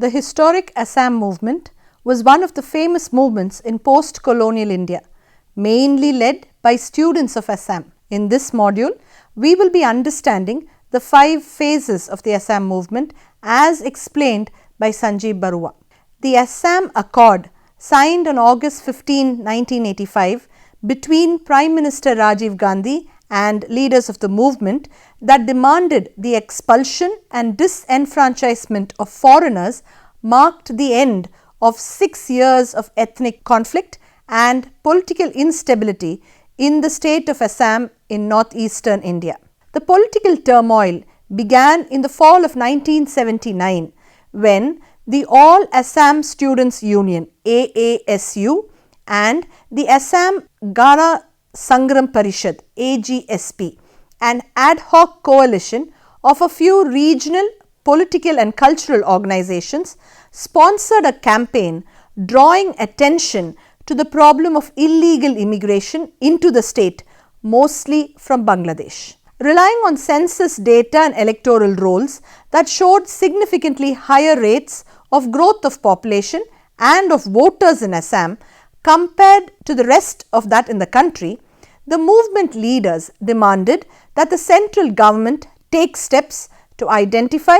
The historic Assam movement was one of the famous movements in post-colonial India, mainly led by students of Assam. In this module, we will be understanding the 5 phases of the Assam movement as explained by Sanjeev Barua. The Assam Accord, signed on August 15, 1985 between Prime Minister Rajiv Gandhi and leaders of the movement that demanded the expulsion and disenfranchisement of foreigners, marked the end of 6 years of ethnic conflict and political instability in the state of Assam in northeastern India. The political turmoil began in the fall of 1979 when the All Assam Students Union AASU and the Assam Gana Sangram Parishad AGSP, an ad hoc coalition of a few regional, political and cultural organizations, sponsored a campaign drawing attention to the problem of illegal immigration into the state, mostly from Bangladesh. Relying on census data and electoral rolls that showed significantly higher rates of growth of population and of voters in Assam compared to the rest of that in the country, the movement leaders demanded that the central government take steps to identify,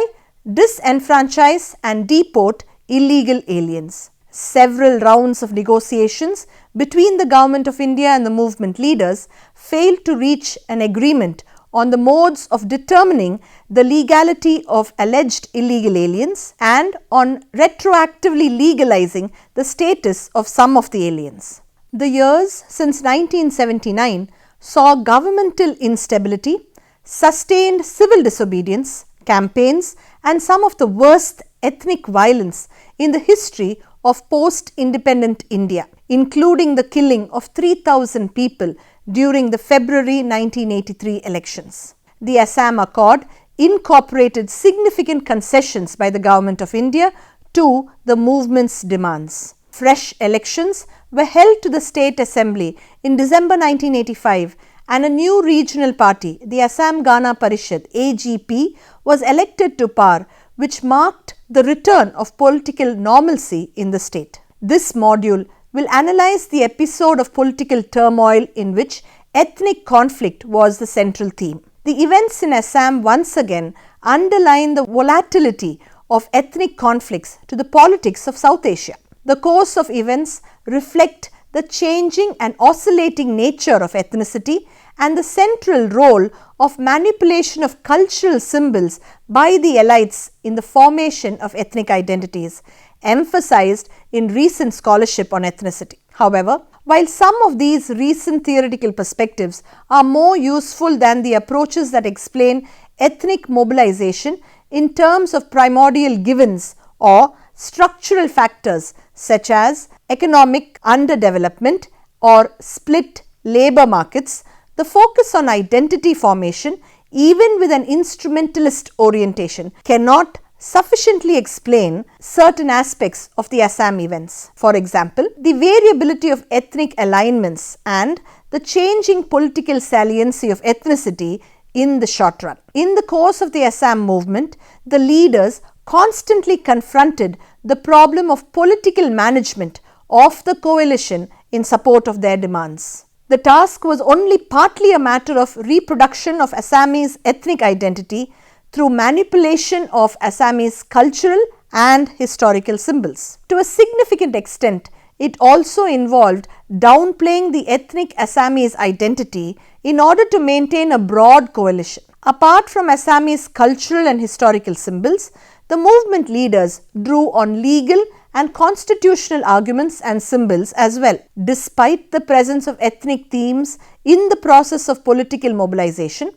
disenfranchise and deport illegal aliens. Several rounds of negotiations between the Government of India and the movement leaders failed to reach an agreement on the modes of determining the legality of alleged illegal aliens and on retroactively legalizing the status of some of the aliens. The years since 1979 saw governmental instability, sustained civil disobedience, campaigns and some of the worst ethnic violence in the history of post-independent India, including the killing of 3,000 people during the February 1983 elections. The Assam Accord incorporated significant concessions by the Government of India to the movement's demands. Fresh elections were held to the State Assembly in December 1985 and a new regional party, the Assam Gana Parishad AGP, was elected to power, which marked the return of political normalcy in the state. This module will analyze the episode of political turmoil in which ethnic conflict was the central theme. The events in Assam once again underline the volatility of ethnic conflicts to the politics of South Asia. The course of events reflect the changing and oscillating nature of ethnicity and the central role of manipulation of cultural symbols by the elites in the formation of ethnic identities, emphasized in recent scholarship on ethnicity. However, while some of these recent theoretical perspectives are more useful than the approaches that explain ethnic mobilization in terms of primordial givens or structural factors such as economic underdevelopment or split labor markets, the focus on identity formation, even with an instrumentalist orientation, cannot sufficiently explain certain aspects of the Assam events. For example, the variability of ethnic alignments and the changing political saliency of ethnicity in the short run. In the course of the Assam movement, the leaders constantly confronted the problem of political management of the coalition in support of their demands. The task was only partly a matter of reproduction of Assamese ethnic identity through manipulation of Assamese cultural and historical symbols. To a significant extent, it also involved downplaying the ethnic Assamese identity in order to maintain a broad coalition. Apart from Assamese cultural and historical symbols, the movement leaders drew on legal and constitutional arguments and symbols as well. Despite the presence of ethnic themes in the process of political mobilization,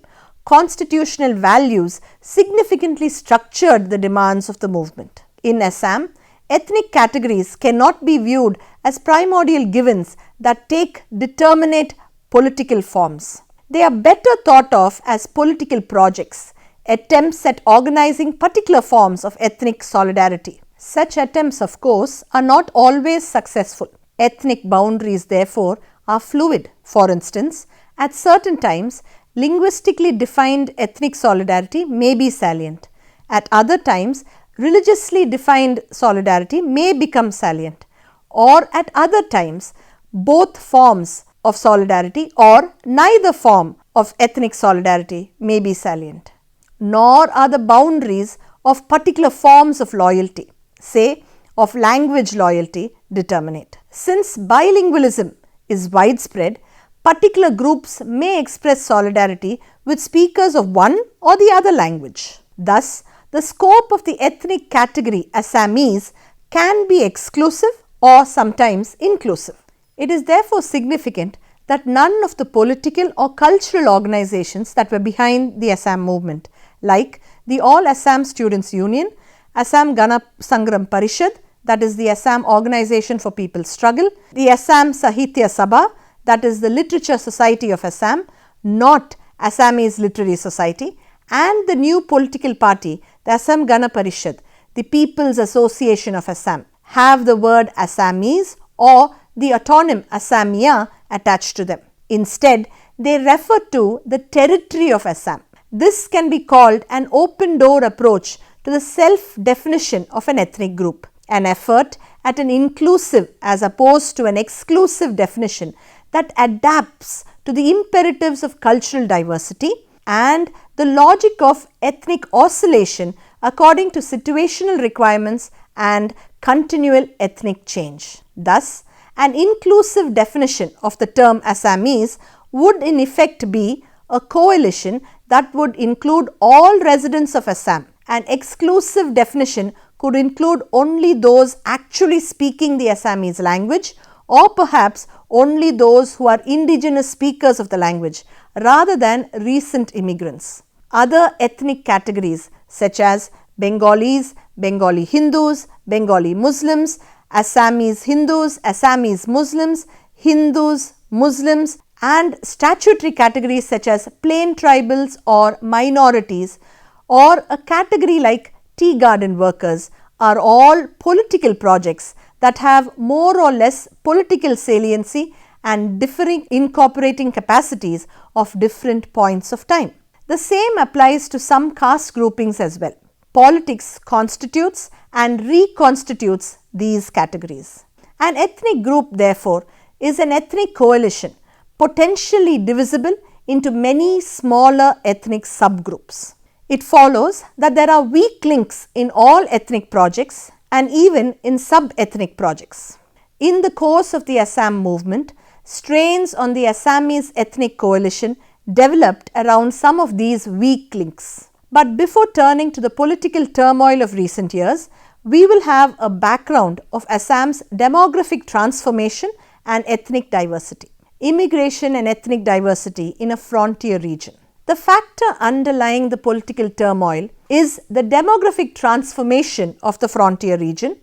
constitutional values significantly structured the demands of the movement. In Assam, ethnic categories cannot be viewed as primordial givens that take determinate political forms. They are better thought of as political projects, attempts at organizing particular forms of ethnic solidarity. Such attempts, of course, are not always successful. Ethnic boundaries, therefore, are fluid. For instance, at certain times, linguistically defined ethnic solidarity may be salient. At other times, religiously defined solidarity may become salient, or at other times both forms of solidarity or neither form of ethnic solidarity may be salient. Nor are the boundaries of particular forms of loyalty, say of language loyalty, determinate. Since bilingualism is widespread, particular groups may express solidarity with speakers of one or the other language. Thus, the scope of the ethnic category Assamese can be exclusive or sometimes inclusive. It is therefore significant that none of the political or cultural organizations that were behind the Assam movement, like the All Assam Students Union, Assam Gana Sangram Parishad, that is the Assam Organization for People's Struggle, the Assam Sahitya Sabha, that is the Literature Society of Assam, not Assamese Literary Society, and the new political party, the Assam Gana Parishad, the People's Association of Assam, have the word Assamese or the autonym Assamia attached to them. Instead, they refer to the territory of Assam. This can be called an open door approach to the self-definition of an ethnic group, an effort at an inclusive as opposed to an exclusive definition that adapts to the imperatives of cultural diversity and the logic of ethnic oscillation according to situational requirements and continual ethnic change. Thus, an inclusive definition of the term Assamese would in effect be a coalition that would include all residents of Assam. An exclusive definition could include only those actually speaking the Assamese language, or perhaps only those who are indigenous speakers of the language rather than recent immigrants. Other ethnic categories such as Bengalis, Bengali Hindus, Bengali Muslims, Assamese Hindus, Assamese Muslims, Hindus, Muslims, and statutory categories such as plain tribals or minorities, or a category like tea garden workers, are all political projects that have more or less political saliency and differing incorporating capacities of different points of time. The same applies to some caste groupings as well. Politics constitutes and reconstitutes these categories. An ethnic group, therefore, is an ethnic coalition potentially divisible into many smaller ethnic subgroups. It follows that there are weak links in all ethnic projects and even in sub-ethnic projects. In the course of the Assam movement, strains on the Assamese ethnic coalition developed around some of these weak links. But before turning to the political turmoil of recent years, we will have a background of Assam's demographic transformation and ethnic diversity. Immigration and ethnic diversity in a frontier region. The factor underlying the political turmoil is the demographic transformation of the frontier region,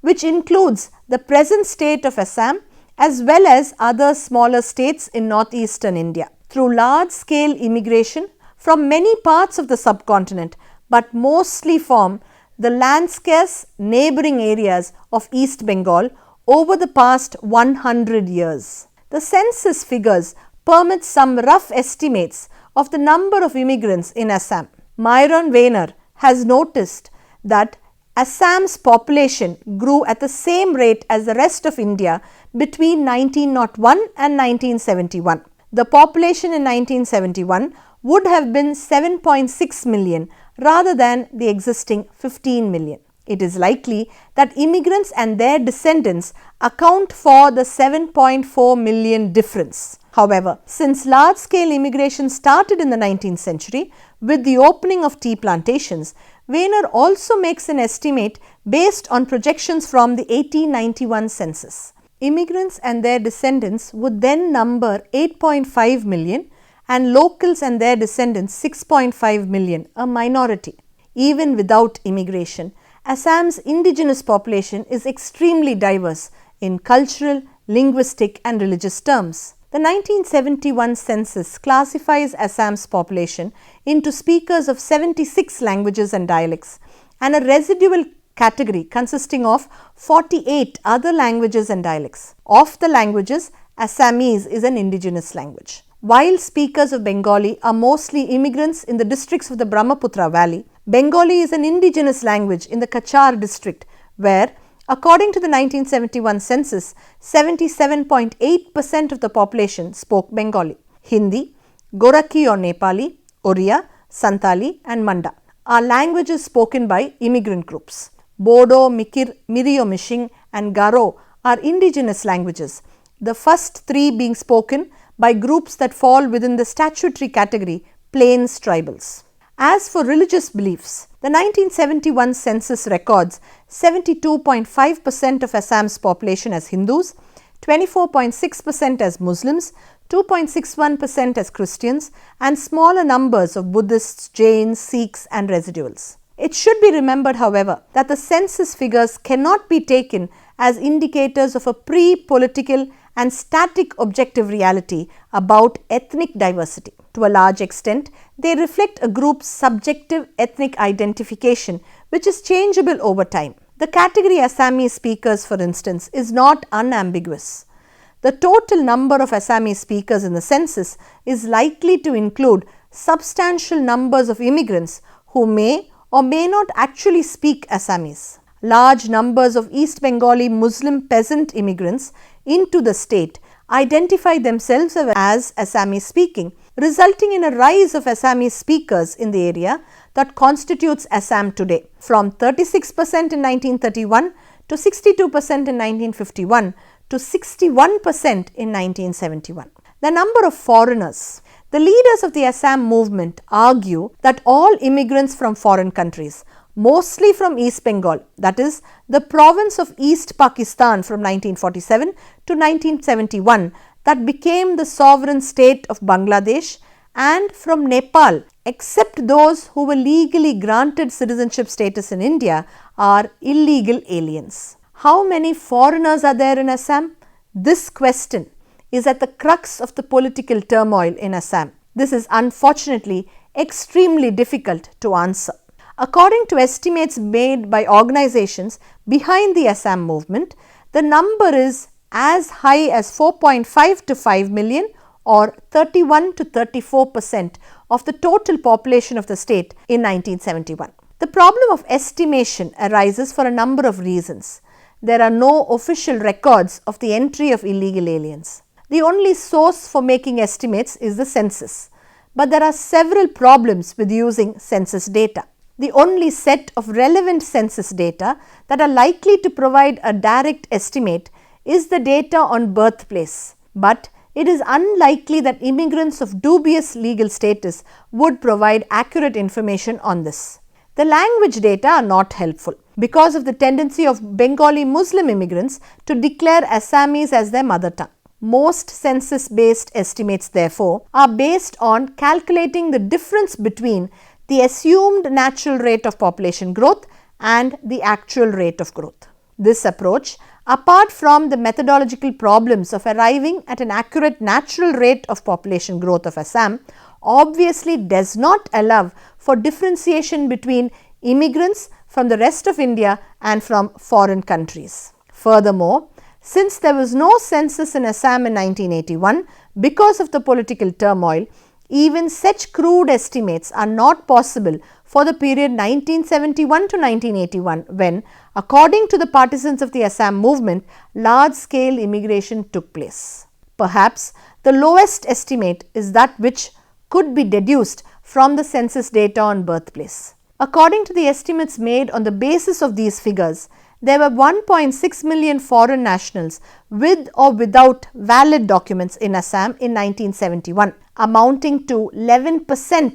which includes the present state of Assam as well as other smaller states in northeastern India. Through large-scale immigration from many parts of the subcontinent, but mostly from the land-scarce neighbouring areas of East Bengal over the past 100 years. The census figures permit some rough estimates of the number of immigrants in Assam. Myron Weiner has noticed that Assam's population grew at the same rate as the rest of India between 1901 and 1971. The population in 1971 would have been 7.6 million rather than the existing 15 million. It is likely that immigrants and their descendants account for the 7.4 million difference. However, since large-scale immigration started in the 19th century with the opening of tea plantations, Weiner also makes an estimate based on projections from the 1891 census. Immigrants and their descendants would then number 8.5 million and locals and their descendants 6.5 million, a minority. Even without immigration, Assam's indigenous population is extremely diverse in cultural, linguistic and religious terms. The 1971 census classifies Assam's population into speakers of 76 languages and dialects and a residual category consisting of 48 other languages and dialects. Of the languages, Assamese is an indigenous language. While speakers of Bengali are mostly immigrants in the districts of the Brahmaputra Valley, Bengali is an indigenous language in the Kachar district where, according to the 1971 census, 77.8% of the population spoke Bengali. Hindi, Gorakhi or Nepali, Oriya, Santali and Manda are languages spoken by immigrant groups. Bodo, Mikir, Miri or Mishing and Garo are indigenous languages, the first three being spoken by groups that fall within the statutory category Plains tribals. As for religious beliefs, the 1971 census records 72.5% of Assam's population as Hindus, 24.6% as Muslims, 2.61% as Christians and smaller numbers of Buddhists, Jains, Sikhs and residuals. It should be remembered, however, that the census figures cannot be taken as indicators of a pre-political and static objective reality about ethnic diversity. To a large extent, they reflect a group's subjective ethnic identification which is changeable over time. The category Assamese speakers, for instance, is not unambiguous. The total number of Assamese speakers in the census is likely to include substantial numbers of immigrants who may or may not actually speak Assamese. Large numbers of East Bengali Muslim peasant immigrants into the state identify themselves as Assamese speaking, resulting in a rise of Assamese speakers in the area that constitutes Assam today, from 36% in 1931 to 62% in 1951 to 61% in 1971. The number of foreigners. The leaders of the Assam movement argue that all immigrants from foreign countries, mostly from East Bengal, that is, the province of East Pakistan from 1947 to 1971, that became the sovereign state of Bangladesh, and from Nepal, except those who were legally granted citizenship status in India, are illegal aliens. How many foreigners are there in Assam? This question is at the crux of the political turmoil in Assam. This is unfortunately extremely difficult to answer. According to estimates made by organizations behind the Assam movement, the number is as high as 4.5 to 5 million or 31 to 34% of the total population of the state in 1971. The problem of estimation arises for a number of reasons. There are no official records of the entry of illegal aliens. The only source for making estimates is the census, but there are several problems with using census data. The only set of relevant census data that are likely to provide a direct estimate is the data on birthplace, but it is unlikely that immigrants of dubious legal status would provide accurate information on this. The language data are not helpful because of the tendency of Bengali Muslim immigrants to declare Assamese as their mother tongue. Most census-based estimates, therefore, are based on calculating the difference between the assumed natural rate of population growth and the actual rate of growth. This approach, apart from the methodological problems of arriving at an accurate natural rate of population growth of Assam, obviously does not allow for differentiation between immigrants from the rest of India and from foreign countries. Furthermore, since there was no census in Assam in 1981 because of the political turmoil, even such crude estimates are not possible for the period 1971 to 1981 when, according to the partisans of the Assam movement, large-scale immigration took place. Perhaps the lowest estimate is that which could be deduced from the census data on birthplace. According to the estimates made on the basis of these figures, there were 1.6 million foreign nationals with or without valid documents in Assam in 1971, amounting to 11%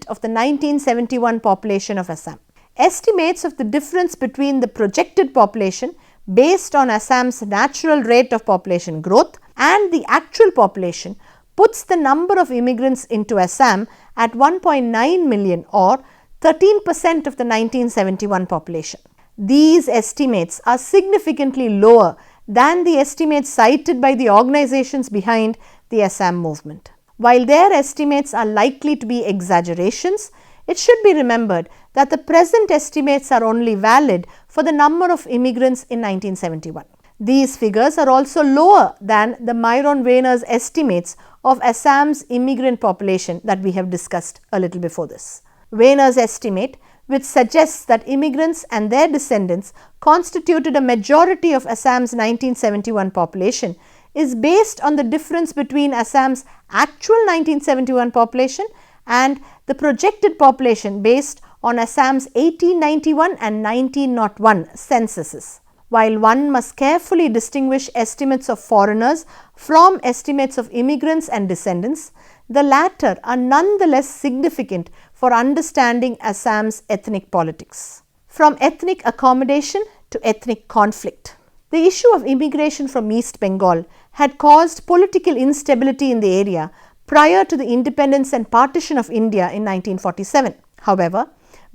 of the 1971 population of Assam. Estimates of the difference between the projected population based on Assam's natural rate of population growth and the actual population puts the number of immigrants into Assam at 1.9 million or 13% of the 1971 population. These estimates are significantly lower than the estimates cited by the organizations behind the Assam movement. While their estimates are likely to be exaggerations, it should be remembered that the present estimates are only valid for the number of immigrants in 1971. These figures are also lower than the Myron Wehner's estimates of Assam's immigrant population that we have discussed a little before this. Wehner's estimate which suggests that immigrants and their descendants constituted a majority of Assam's 1971 population, is based on the difference between Assam's actual 1971 population and the projected population based on Assam's 1891 and 1901 censuses. While one must carefully distinguish estimates of foreigners from estimates of immigrants and descendants, the latter are nonetheless significant for understanding Assam's ethnic politics. From ethnic accommodation to ethnic conflict. The issue of immigration from East Bengal had caused political instability in the area prior to the independence and partition of India in 1947. However,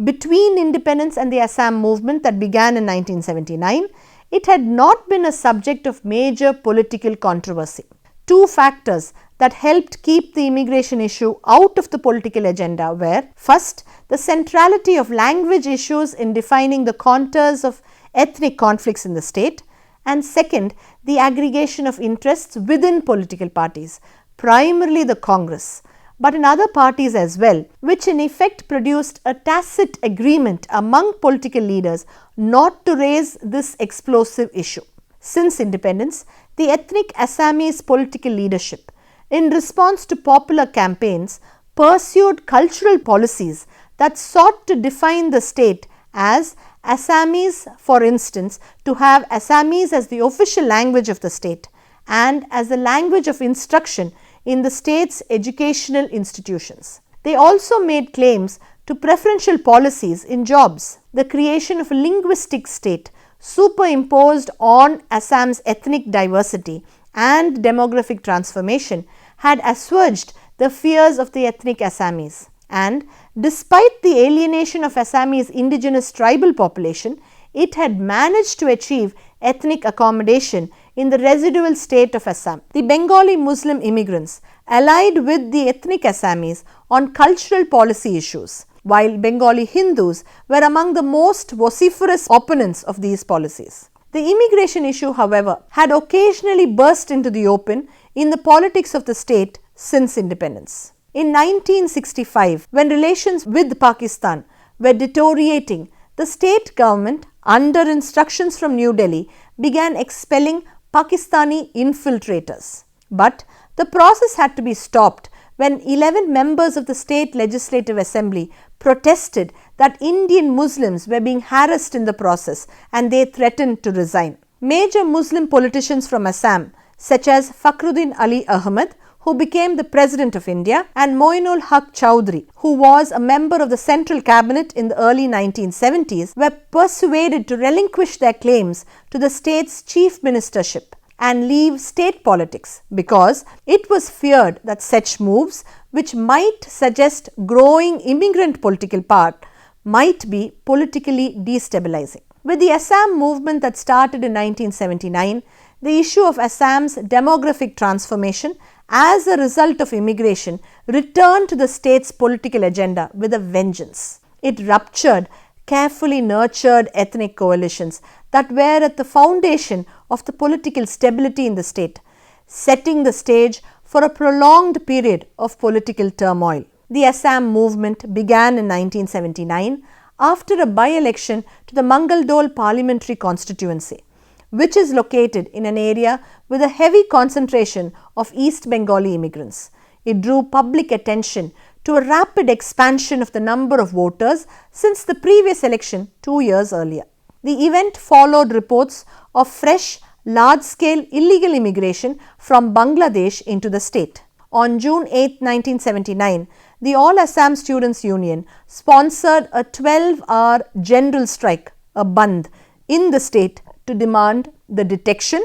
between independence and the Assam movement that began in 1979, it had not been a subject of major political controversy. Two factors that helped keep the immigration issue out of the political agenda were, first, the centrality of language issues in defining the contours of ethnic conflicts in the state, and second, the aggregation of interests within political parties, primarily the Congress, but in other parties as well, which in effect produced a tacit agreement among political leaders not to raise this explosive issue. Since independence, the ethnic Assamese political leadership, in response to popular campaigns, pursued cultural policies that sought to define the state as Assamese, for instance, to have Assamese as the official language of the state and as the language of instruction in the state's educational institutions. They also made claims to preferential policies in jobs. The creation of a linguistic state superimposed on Assam's ethnic diversity and demographic transformation had assuaged the fears of the ethnic Assamese. And despite the alienation of Assamese indigenous tribal population, it had managed to achieve ethnic accommodation in the residual state of Assam. The Bengali Muslim immigrants allied with the ethnic Assamese on cultural policy issues, while Bengali Hindus were among the most vociferous opponents of these policies. The immigration issue, however, had occasionally burst into the open in the politics of the state since independence. In 1965, when relations with Pakistan were deteriorating, the state government, under instructions from New Delhi, began expelling Pakistani infiltrators. But the process had to be stopped when 11 members of the state legislative assembly protested that Indian Muslims were being harassed in the process and they threatened to resign. Major Muslim politicians from Assam, such as Fakhruddin Ali Ahmed, who became the President of India, and Moinul Haq Chowdhury, who was a member of the Central Cabinet in the early 1970s, were persuaded to relinquish their claims to the state's chief ministership and leave state politics because it was feared that such moves, which might suggest growing immigrant political power, might be politically destabilizing. With the Assam movement that started in 1979, the issue of Assam's demographic transformation as a result of immigration returned to the state's political agenda with a vengeance. It ruptured carefully nurtured ethnic coalitions that were at the foundation of the political stability in the state, setting the stage for a prolonged period of political turmoil. The Assam movement began in 1979 after a by-election to the Mangal-Dole parliamentary constituency, which is located in an area with a heavy concentration of East Bengali immigrants. It drew public attention to a rapid expansion of the number of voters since the previous election 2 years earlier. The event followed reports of fresh, large-scale illegal immigration from Bangladesh into the state. On June 8, 1979, the All Assam Students Union sponsored a 12-hour general strike, a bandh, in the state to demand the detection,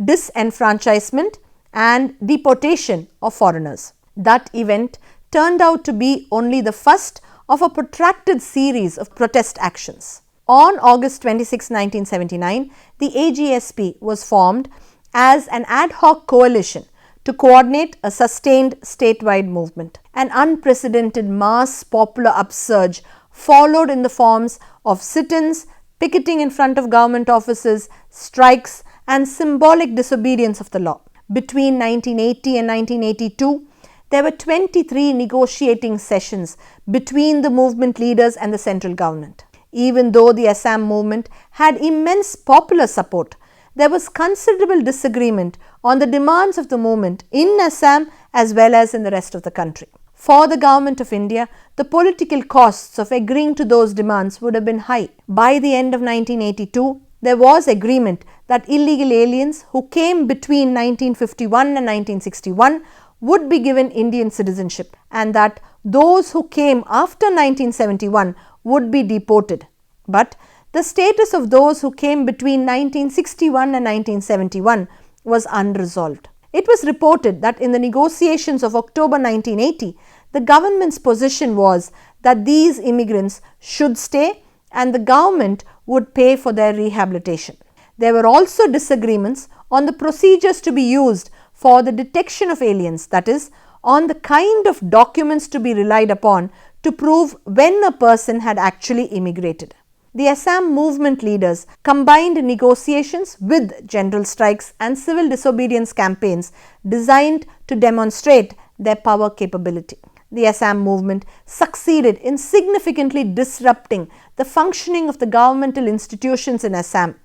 disenfranchisement and deportation of foreigners. That event turned out to be only the first of a protracted series of protest actions. On August 26, 1979, the AGSP was formed as an ad hoc coalition to coordinate a sustained statewide movement. An unprecedented mass popular upsurge followed in the forms of sit-ins, picketing in front of government offices, strikes and symbolic disobedience of the law. Between 1980 and 1982, There were 23 negotiating sessions between the movement leaders and the central government. Even though the Assam movement had immense popular support, there was considerable disagreement on the demands of the movement in Assam as well as in the rest of the country. For the Government of India, the political costs of agreeing to those demands would have been high. By the end of 1982, there was agreement that illegal aliens who came between 1951 and 1961 would be given Indian citizenship, and that those who came after 1971 would be deported. But the status of those who came between 1961 and 1971 was unresolved. It was reported that in the negotiations of October 1980, the government's position was that these immigrants should stay and the government would pay for their rehabilitation. There were also disagreements on the procedures to be used for the detection of aliens, that is, on the kind of documents to be relied upon to prove when a person had actually immigrated. The Assam movement leaders combined negotiations with general strikes and civil disobedience campaigns designed to demonstrate their power capability. The Assam movement succeeded in significantly disrupting the functioning of the governmental institutions in Assam,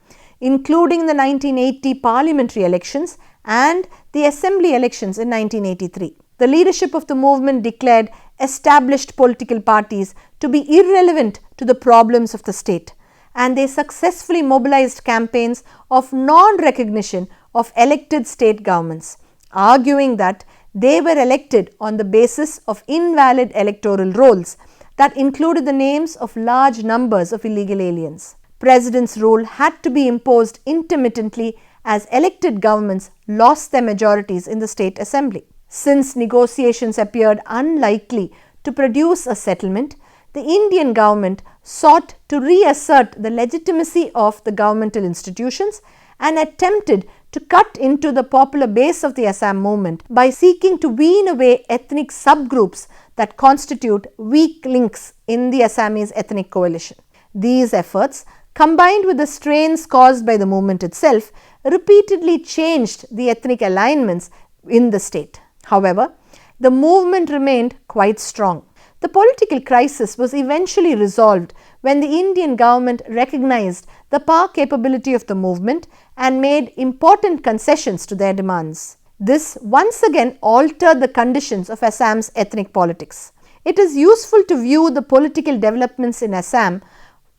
including the 1980 parliamentary elections and the assembly elections in 1983. The leadership of the movement declared established political parties to be irrelevant to the problems of the state, and they successfully mobilized campaigns of non-recognition of elected state governments, arguing that they were elected on the basis of invalid electoral rolls that included the names of large numbers of illegal aliens. President's rule had to be imposed intermittently as elected governments lost their majorities in the state assembly. Since negotiations appeared unlikely to produce a settlement, the Indian government sought to reassert the legitimacy of the governmental institutions and attempted to cut into the popular base of the Assam movement by seeking to wean away ethnic subgroups that constitute weak links in the Assamese ethnic coalition. These efforts, combined with the strains caused by the movement itself, repeatedly changed the ethnic alignments in the state. However, the movement remained quite strong. The political crisis was eventually resolved when the Indian government recognized the power capability of the movement and made important concessions to their demands. This once again altered the conditions of Assam's ethnic politics. It is useful to view the political developments in Assam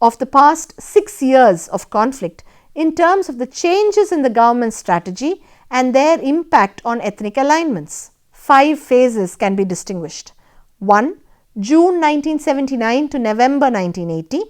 of the past 6 years of conflict in terms of the changes in the government's strategy and their impact on ethnic alignments. 5 phases can be distinguished. 1. June 1979 to November 1980.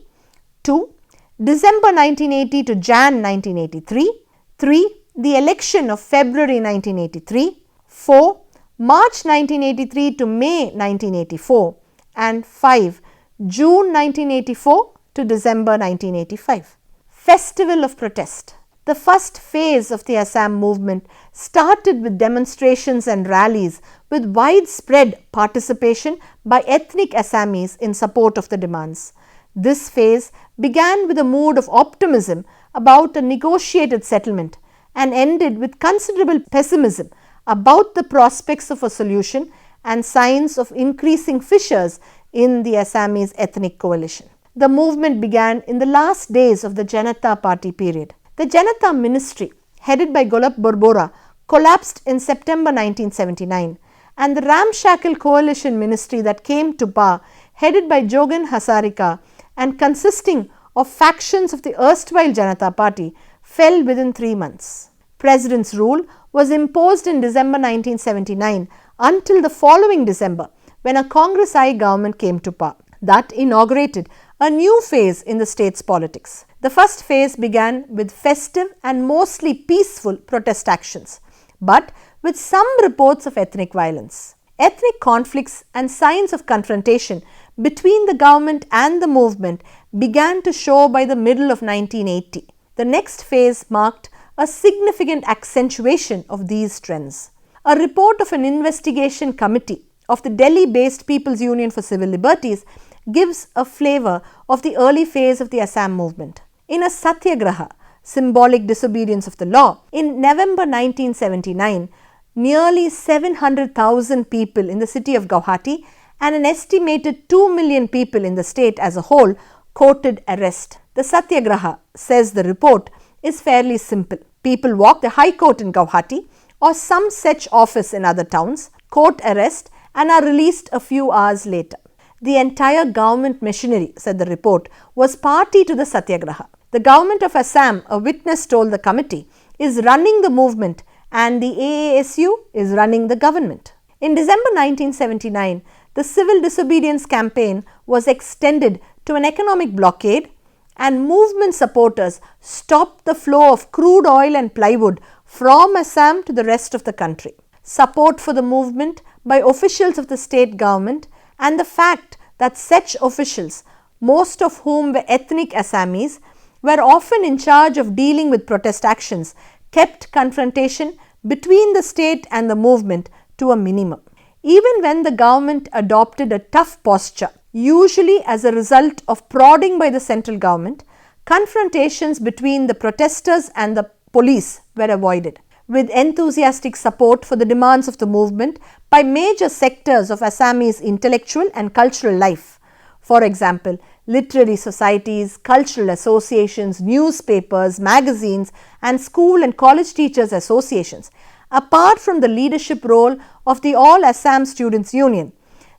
2. December 1980 to Jan 1983. 3. The election of February 1983. 4. March 1983 to May 1984. And 5. June 1984 to December 1985. Festival of Protest. The first phase of the Assam movement started with demonstrations and rallies with widespread participation by ethnic Assamese in support of the demands. This phase began with a mood of optimism about a negotiated settlement and ended with considerable pessimism about the prospects of a solution and signs of increasing fissures in the Assamese ethnic coalition. The movement began in the last days of the Janata Party period. The Janata ministry, headed by Golab Borbora, collapsed in September 1979, and the ramshackle coalition ministry that came to power, headed by Jogan Hazarika and consisting of factions of the erstwhile Janata Party, fell within 3 months. President's rule was imposed in December 1979 until the following December, when a Congress-I government came to power. That inaugurated a new phase in the state's politics. The first phase began with festive and mostly peaceful protest actions, but with some reports of ethnic violence. Ethnic conflicts and signs of confrontation between the government and the movement began to show by the middle of 1980. The next phase marked a significant accentuation of these trends. A report of an investigation committee of the Delhi-based People's Union for Civil Liberties gives a flavor of the early phase of the Assam movement. In a satyagraha, symbolic disobedience of the law, in November 1979, nearly 700,000 people in the city of Guwahati and an estimated 2 million people in the state as a whole courted arrest. The Satyagraha, says the report, is fairly simple. People walk the High Court in Guwahati or some such office in other towns, court arrest, and are released a few hours later. The entire government machinery, said the report, was party to the Satyagraha. The government of Assam, a witness told the committee, is running the movement and the AASU is running the government. In December 1979, the civil disobedience campaign was extended to an economic blockade, and movement supporters stopped the flow of crude oil and plywood from Assam to the rest of the country. Support for the movement by officials of the state government and the fact that such officials, most of whom were ethnic Assamese, were often in charge of dealing with protest actions, kept confrontation between the state and the movement to a minimum. Even when the government adopted a tough posture, usually as a result of prodding by the central government, confrontations between the protesters and the police were avoided. With enthusiastic support for the demands of the movement by major sectors of Assamese intellectual and cultural life, for example, literary societies, cultural associations, newspapers, magazines, and school and college teachers' associations, apart from the leadership role of the All Assam Students' Union,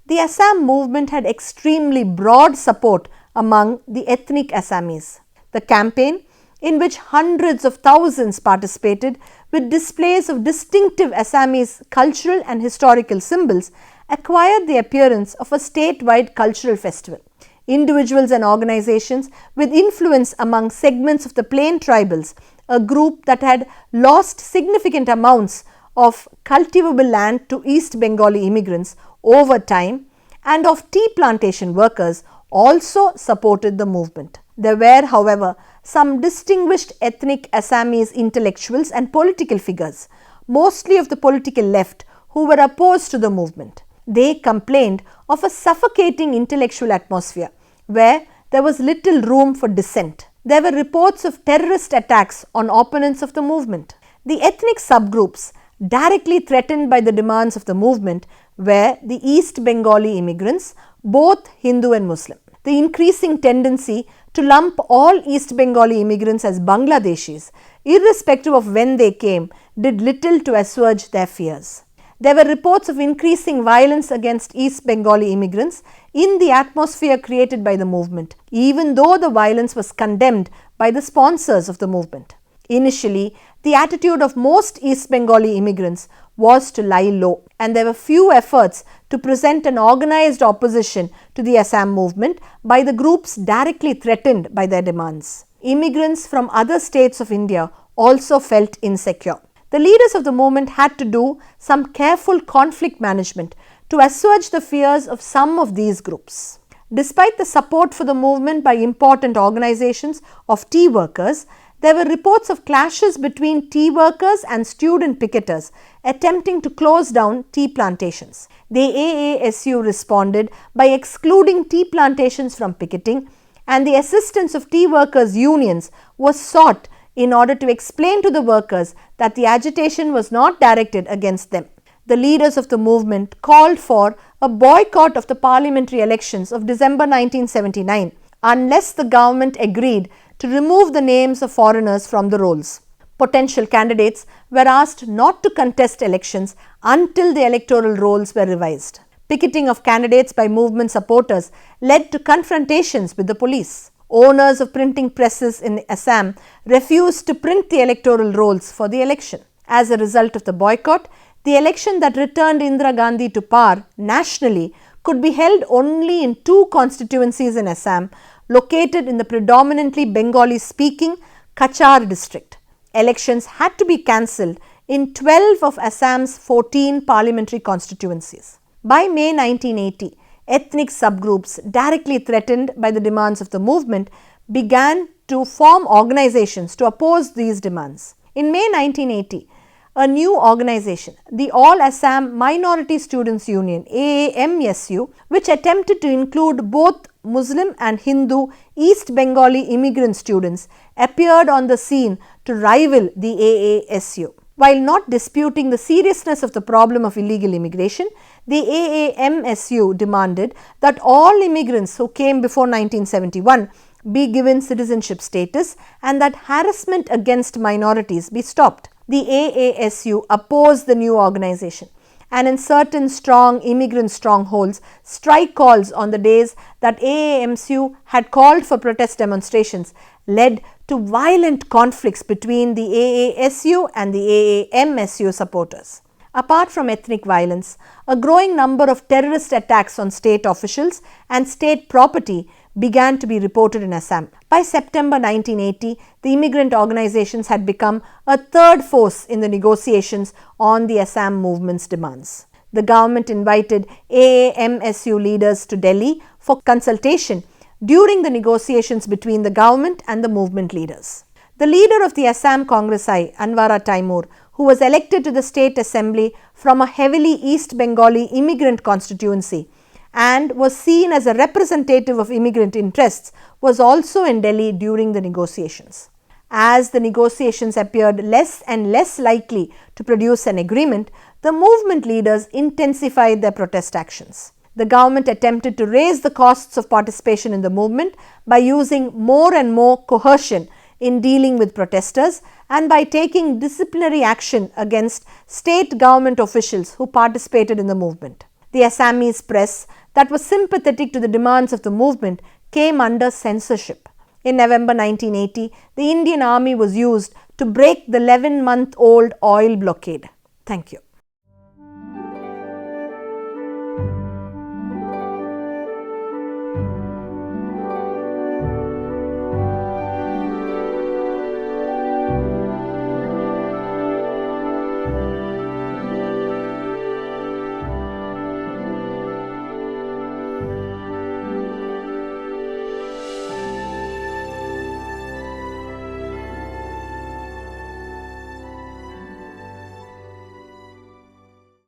the Assam movement had extremely broad support among the ethnic Assamese. The campaign, in which hundreds of thousands participated with displays of distinctive Assamese cultural and historical symbols, acquired the appearance of a statewide cultural festival. Individuals and organizations with influence among segments of the plain tribals, a group that had lost significant amounts of cultivable land to East Bengali immigrants over time, and of tea plantation workers, also supported the movement. There were, however, some distinguished ethnic Assamese intellectuals and political figures, mostly of the political left, who were opposed to the movement. They complained of a suffocating intellectual atmosphere where there was little room for dissent. There were reports of terrorist attacks on opponents of the movement. The ethnic subgroups directly threatened by the demands of the movement were the East Bengali immigrants, both Hindu and Muslim. The increasing tendency to lump all East Bengali immigrants as Bangladeshis, irrespective of when they came, did little to assuage their fears. There were reports of increasing violence against East Bengali immigrants in the atmosphere created by the movement, even though the violence was condemned by the sponsors of the movement. Initially, the attitude of most East Bengali immigrants was to lie low, and there were few efforts to present an organized opposition to the Assam movement by the groups directly threatened by their demands. Immigrants from other states of India also felt insecure. The leaders of the movement had to do some careful conflict management to assuage the fears of some of these groups. Despite the support for the movement by important organizations of tea workers, there were reports of clashes between tea workers and student picketers attempting to close down tea plantations. The AASU responded by excluding tea plantations from picketing, and the assistance of tea workers' unions was sought in order to explain to the workers that the agitation was not directed against them. The leaders of the movement called for a boycott of the parliamentary elections of December 1979 unless the government agreed to remove the names of foreigners from the rolls. Potential candidates were asked not to contest elections until the electoral rolls were revised. Picketing of candidates by movement supporters led to confrontations with the police. Owners of printing presses in Assam refused to print the electoral rolls for the election. As a result of the boycott, the election that returned Indira Gandhi to power nationally could be held only in 2 constituencies in Assam, located in the predominantly Bengali-speaking Kachar district. Elections had to be cancelled in 12 of Assam's 14 parliamentary constituencies. By May 1980, ethnic subgroups directly threatened by the demands of the movement began to form organizations to oppose these demands. In May 1980, a new organization, the All Assam Minority Students Union (AAMSU), which attempted to include both Muslim and Hindu East Bengali immigrant students, appeared on the scene to rival the AASU. While not disputing the seriousness of the problem of illegal immigration, the AAMSU demanded that all immigrants who came before 1971 be given citizenship status and that harassment against minorities be stopped. The AASU opposed the new organization, and in certain strong immigrant strongholds, strike calls on the days that AAMSU had called for protest demonstrations led to violent conflicts between the AASU and the AAMSU supporters. Apart from ethnic violence, a growing number of terrorist attacks on state officials and state property began to be reported in Assam. By September 1980, the immigrant organizations had become a third force in the negotiations on the Assam movement's demands. The government invited AAMSU leaders to Delhi for consultation during the negotiations between the government and the movement leaders. The leader of the Assam Congress I, Anwara Taimur, who was elected to the state assembly from a heavily East Bengali immigrant constituency and was seen as a representative of immigrant interests, was also in Delhi during the negotiations. As the negotiations appeared less and less likely to produce an agreement, the movement leaders intensified their protest actions. The government attempted to raise the costs of participation in the movement by using more and more coercion in dealing with protesters and by taking disciplinary action against state government officials who participated in the movement. The Assamese press that was sympathetic to the demands of the movement came under censorship. In November 1980, the Indian Army was used to break the 11-month-old oil blockade. Thank you.